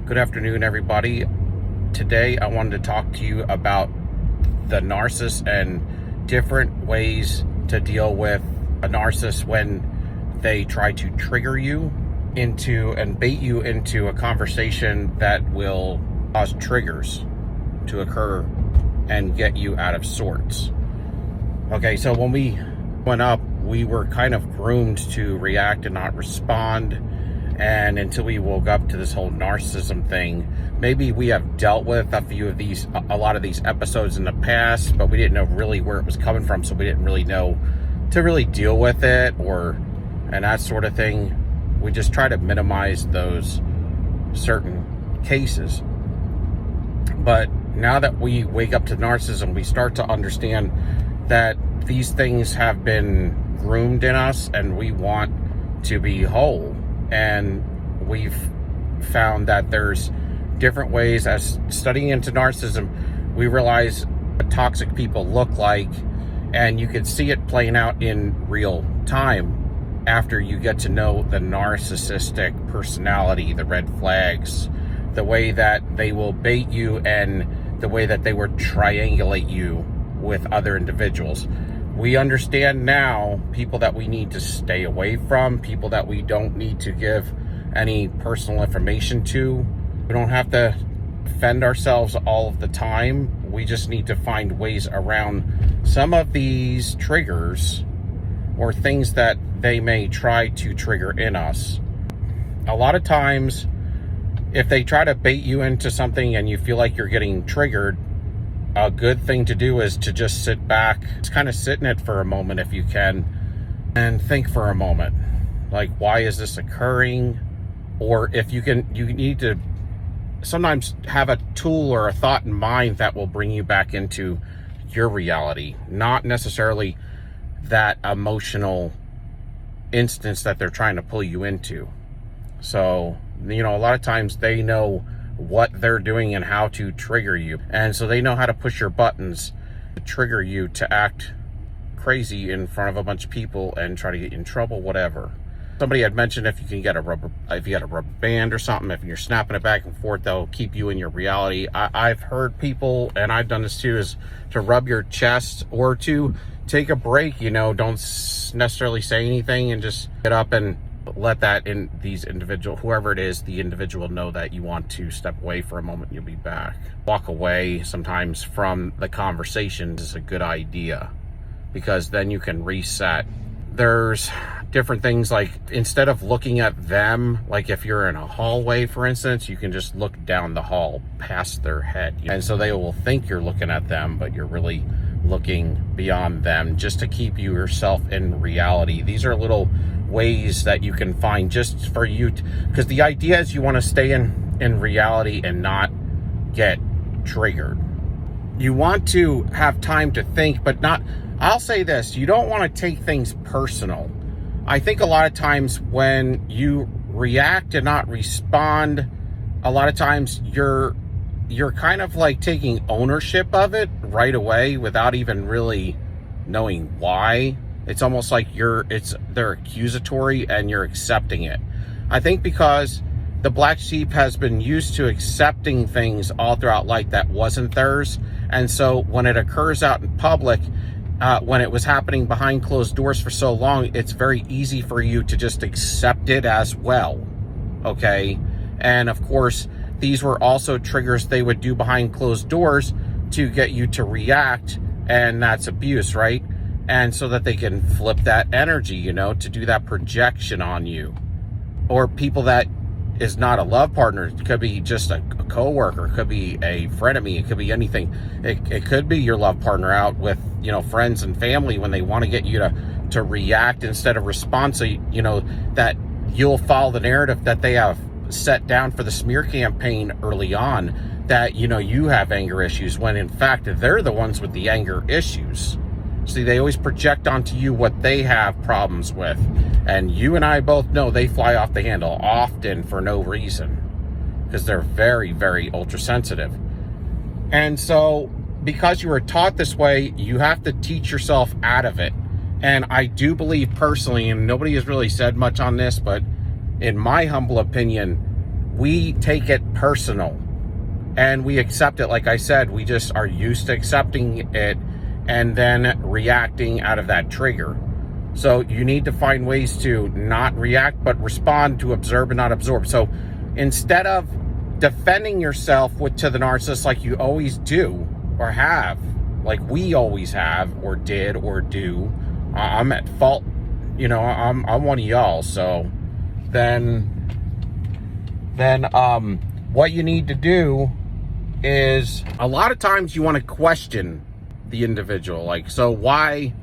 Good afternoon, everybody. Today I wanted to talk to you about the narcissist and different ways to deal with a narcissist when they try to trigger you into and bait you into a conversation that will cause triggers to occur and get you out of sorts. Okay, so when we went up, we were kind of groomed to react and not respond. And until we woke up to this whole narcissism thing, maybe we have dealt with a lot of these episodes in the past, but we didn't know really where it was coming from. So we didn't really know to really deal with it and that sort of thing. We just try to minimize those certain cases. But now that we wake up to narcissism, we start to understand that these things have been groomed in us and we want to be whole. And we've found that there's different ways. As studying into narcissism, we realize what toxic people look like, and you can see it playing out in real time after you get to know the narcissistic personality, the red flags, the way that they will bait you, and the way that they will triangulate you with other individuals. We understand now people that we need to stay away from, people that we don't need to give any personal information to. We don't have to defend ourselves all of the time. We just need to find ways around some of these triggers or things that they may try to trigger in us. A lot of times, if they try to bait you into something and you feel like you're getting triggered, a good thing to do is to just sit back, just kind of sit in it for a moment if you can, and think for a moment. Like, why is this occurring? Or if you need to sometimes have a tool or a thought in mind that will bring you back into your reality, not necessarily that emotional instance that they're trying to pull you into. So, a lot of times they know what they're doing and how to trigger you. And so they know how to push your buttons to trigger you to act crazy in front of a bunch of people and try to get you in trouble, whatever. Somebody had mentioned if you got a rubber band or something, if you're snapping it back and forth, they'll keep you in your reality. I've heard people, and I've done this too, is to rub your chest or to take a break, don't necessarily say anything and just get up and let whoever it is, the individual know that you want to step away for a moment. You'll be back. Walk away sometimes from the conversation is a good idea, because then you can reset. There's different things, like instead of looking at them, like if you're in a hallway, for instance, you can just look down the hall past their head. And so they will think you're looking at them, but you're really looking beyond them, just to keep yourself in reality. These are little ways that you can find just for you, because the idea is you want to stay in reality and not get triggered. You want to have time to think, but not, I'll say this, you don't want to take things personal. I think a lot of times when you react and not respond, a lot of times you're kind of like taking ownership of it right away without even really knowing why. It's almost like they're accusatory and you're accepting it. I think because the black sheep has been used to accepting things all throughout life that wasn't theirs. And so when it occurs out in public, when it was happening behind closed doors for so long, it's very easy for you to just accept it as well. Okay. And of course, these were also triggers they would do behind closed doors to get you to react. And that's abuse, right? And so that they can flip that energy, to do that projection on you. Or people that is not a love partner. It could be just a coworker. It could be a frenemy. It could be anything. It could be your love partner out with, friends and family when they want to get you to react instead of respond. So, that you'll follow the narrative that they have set down for the smear campaign early on, that, you have anger issues, when in fact, they're the ones with the anger issues. See, they always project onto you what they have problems with. And you and I both know they fly off the handle often for no reason, because they're very, very ultra sensitive. And so because you were taught this way, you have to teach yourself out of it. And I do believe personally, and nobody has really said much on this, but in my humble opinion, we take it personal and we accept it. Like I said, we just are used to accepting it and then reacting out of that trigger. So you need to find ways to not react, but respond, to observe and not absorb. So instead of defending yourself to the narcissist like you always do or have, like we always have or did or do, I'm at fault, I'm one of y'all. So then what you need to do is, a lot of times you want to question the individual. Like, so why,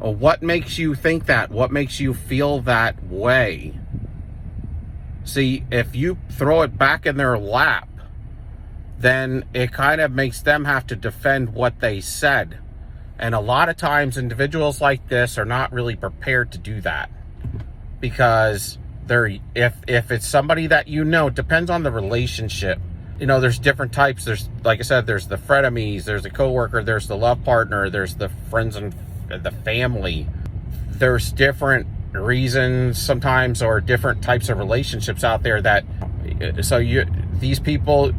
or what makes you think that? What makes you feel that way? See, if you throw it back in their lap, then it kind of makes them have to defend what they said. And a lot of times individuals like this are not really prepared to do that, because if it's somebody that it depends on the relationship. There's different types. There's, like I said, there's the frenemies, there's the coworker, there's the love partner, there's the friends and the family. There's different reasons sometimes, or different types of relationships out there that, these people,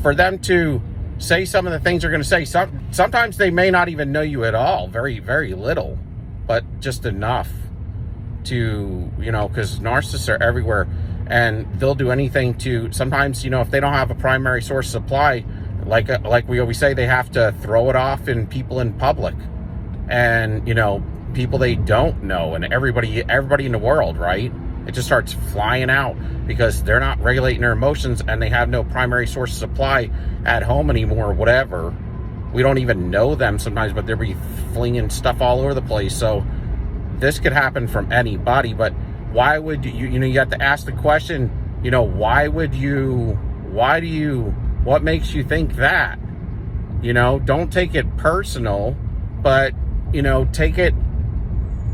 for them to say some of the things they're going to say, sometimes they may not even know you at all, very, very little, but just enough to, because narcissists are everywhere. And they'll do anything to, sometimes, if they don't have a primary source of supply, like we always say, they have to throw it off in people in public. And, people they don't know, and everybody in the world, right? It just starts flying out because they're not regulating their emotions and they have no primary source of supply at home anymore, or whatever. We don't even know them sometimes, but they'll be flinging stuff all over the place. So this could happen from anybody, but why would you have to ask the question, what makes you think that? Don't take it personal, but, take it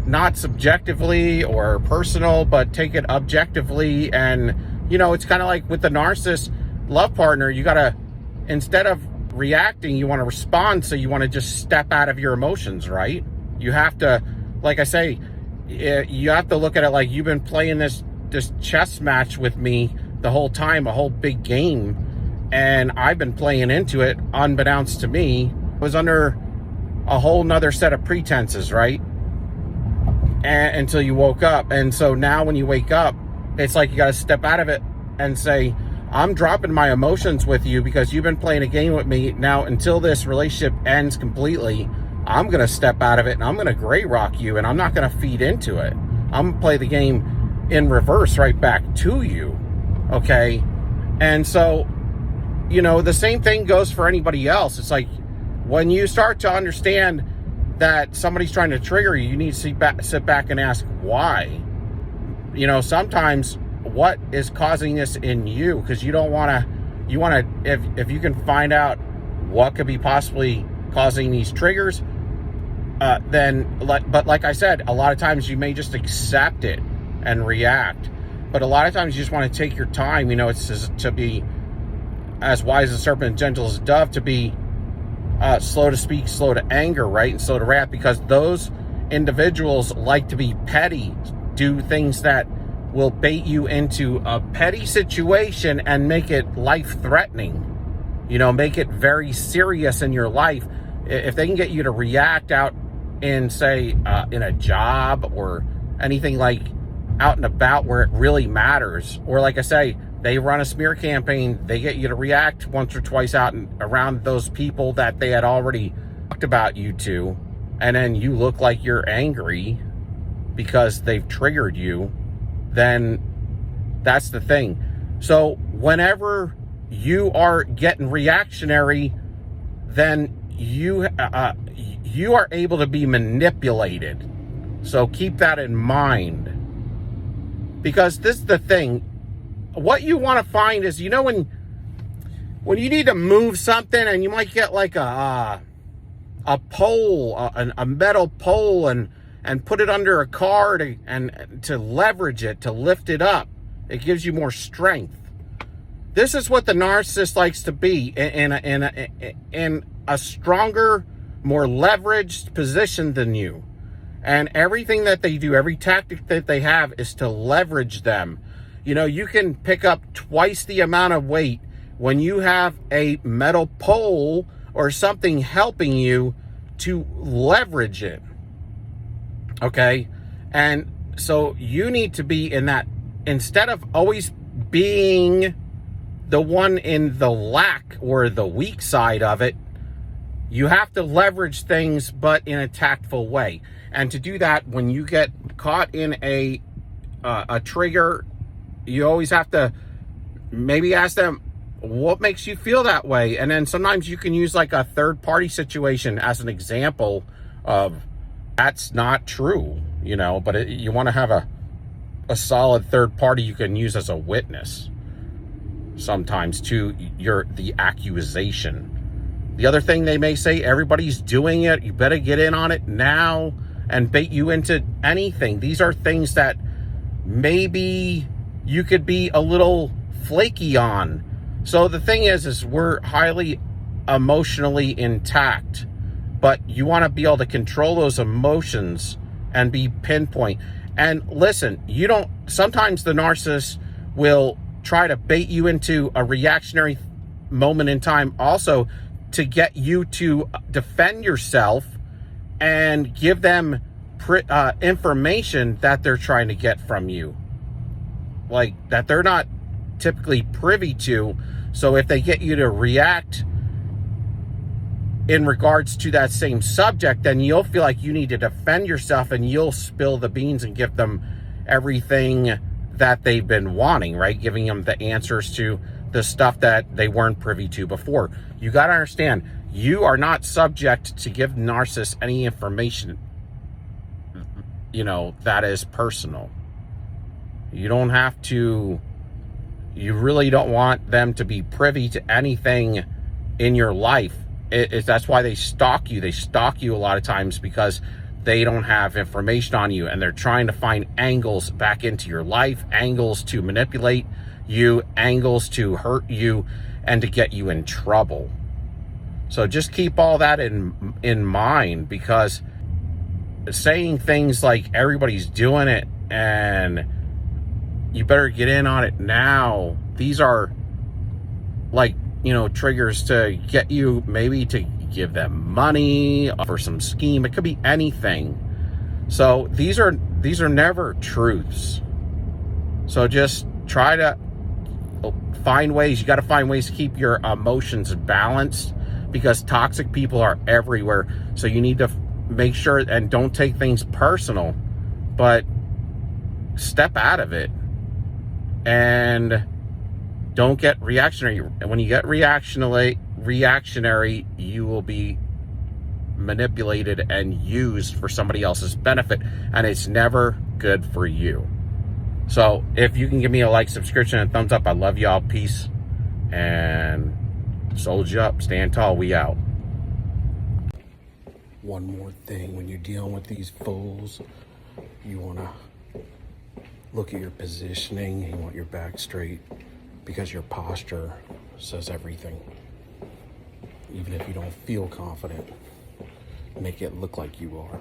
not subjectively or personal, but take it objectively. And, it's kind of like with the narcissist love partner, you got to, instead of reacting, you want to respond. So you want to just step out of your emotions, right? You have to, like I say, you have to look at it like you've been playing this chess match with me the whole time, a whole big game, and I've been playing into it unbeknownst to me. I was under a whole nother set of pretenses, right? Until you woke up. And so now when you wake up, it's like you got to step out of it and say, I'm dropping my emotions with you because you've been playing a game with me. Now, until this relationship ends completely, I'm going to step out of it and I'm going to gray rock you, and I'm not going to feed into it. I'm going to play the game in reverse right back to you. Okay. And so, the same thing goes for anybody else. It's like when you start to understand that somebody's trying to trigger you, you need to sit back and ask why. Sometimes what is causing this in you? Because you want to, if you can find out what could be possibly causing these triggers, but like I said, a lot of times you may just accept it and react. But a lot of times you just want to take your time. It's to be as wise as a serpent, gentle as a dove, to be slow to speak, slow to anger, right? And slow to wrath, because those individuals like to be petty, do things that will bait you into a petty situation and make it life-threatening. Make it very serious in your life. If they can get you to react out in, say, in a job or anything like out and about where it really matters, or like I say, they run a smear campaign, they get you to react once or twice out and around those people that they had already talked about you to, and then you look like you're angry because they've triggered you, then that's the thing. So whenever you are getting reactionary, then you are able to be manipulated. So keep that in mind, because this is the thing. What you want to find is, when you need to move something and you might get like a pole, a metal pole, and put it under a car to leverage it, to lift it up. It gives you more strength. This is what the narcissist likes to be, in a stronger, more leveraged position than you. And everything that they do, every tactic that they have, is to leverage them. You know, you can pick up twice the amount of weight when you have a metal pole or something helping you to leverage it. Okay? And so you need to be in that, instead of always being the one in the lack or the weak side of it, you have to leverage things, but in a tactful way. And to do that, when you get caught in a trigger, you always have to maybe ask them, what makes you feel that way? And then sometimes you can use like a third party situation as an example of that's not true, you know, but you want to have a solid third party you can use as a witness sometimes to the accusation. The other thing they may say, everybody's doing it, you better get in on it now, and bait you into anything. These are things that maybe you could be a little flaky on. So the thing is we're highly emotionally intact, but you want to be able to control those emotions and be pinpoint. And listen, sometimes the narcissist will try to bait you into a reactionary moment in time also to get you to defend yourself and give them information that they're trying to get from you, like that they're not typically privy to. So if they get you to react in regards to that same subject, then you'll feel like you need to defend yourself and you'll spill the beans and give them everything that they've been wanting, right? Giving them the answers to the stuff that they weren't privy to before. You got to understand, you are not subject to give narcissists any information, you know, that is personal. You don't have to, you really don't want them to be privy to anything in your life. That's why they stalk you. They stalk you a lot of times because they don't have information on you, and they're trying to find angles back into your life, angles to manipulate you, angles to hurt you, and to get you in trouble. So just keep all that in mind, because saying things like everybody's doing it and you better get in on it now, these are like, you know, triggers to get you maybe to give them money for some scheme. It could be anything. So these are never truths. So just try to find ways. You got to find ways to keep your emotions balanced, because toxic people are everywhere. So you need to make sure and don't take things personal, but step out of it and don't get reactionary. And when you get reactionary, you will be manipulated and used for somebody else's benefit, and it's never good for you. So if you can give me a like, subscription, and thumbs up, I love y'all. Peace, and soldier up, stand tall, we out. One more thing, when you're dealing with these fools, you want to look at your positioning. You want your back straight, because your posture says everything. Even if you don't feel confident, make it look like you are.